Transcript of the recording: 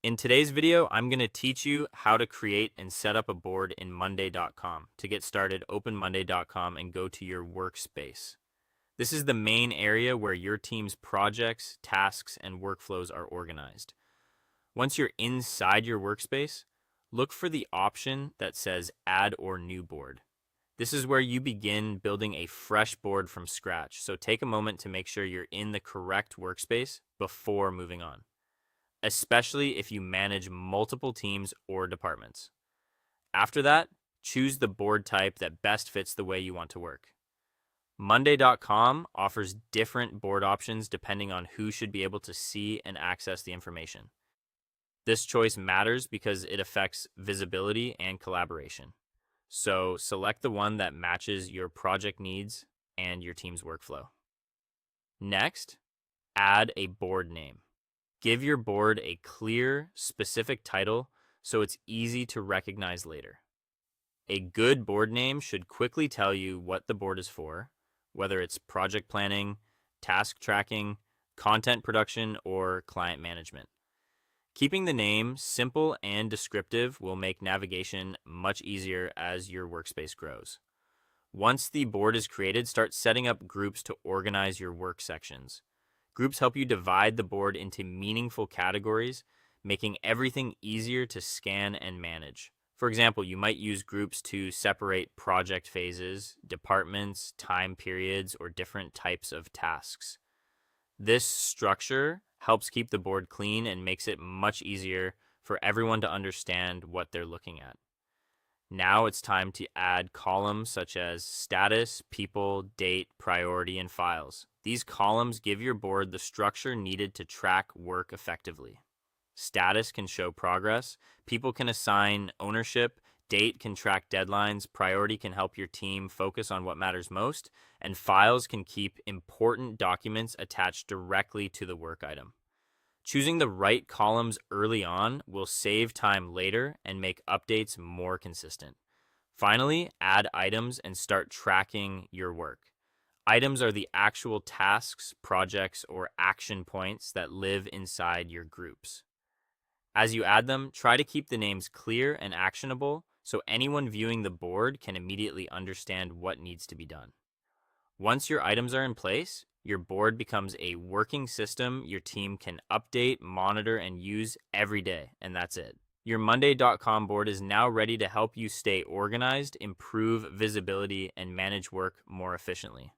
In today's video, I'm going to teach you how to create and set up a board in Monday.com. To get started, open Monday.com and go to your workspace. This is the main area where your team's projects, tasks, and workflows are organized. Once you're inside your workspace, look for the option that says Add or New Board. This is where you begin building a fresh board from scratch, so take a moment to make sure you're in the correct workspace before moving on, especially if you manage multiple teams or departments. After that, choose the board type that best fits the way you want to work. Monday.com offers different board options depending on who should be able to see and access the information. This choice matters because it affects visibility and collaboration. So select the one that matches your project needs and your team's workflow. Next, add a board name. Give your board a clear, specific title so it's easy to recognize later. A good board name should quickly tell you what the board is for, whether it's project planning, task tracking, content production, or client management. Keeping the name simple and descriptive will make navigation much easier as your workspace grows. Once the board is created, start setting up groups to organize your work sections. Groups help you divide the board into meaningful categories, making everything easier to scan and manage. For example, you might use groups to separate project phases, departments, time periods, or different types of tasks. This structure helps keep the board clean and makes it much easier for everyone to understand what they're looking at. Now it's time to add columns such as status, people, date, priority, and files. These columns give your board the structure needed to track work effectively. Status can show progress, people can assign ownership, date can track deadlines, priority can help your team focus on what matters most, and files can keep important documents attached directly to the work item. Choosing the right columns early on will save time later and make updates more consistent. Finally, add items and start tracking your work. Items are the actual tasks, projects, or action points that live inside your groups. As you add them, try to keep the names clear and actionable so anyone viewing the board can immediately understand what needs to be done. Once your items are in place, your board becomes a working system your team can update, monitor, and use every day, and that's it. Your Monday.com board is now ready to help you stay organized, improve visibility, and manage work more efficiently.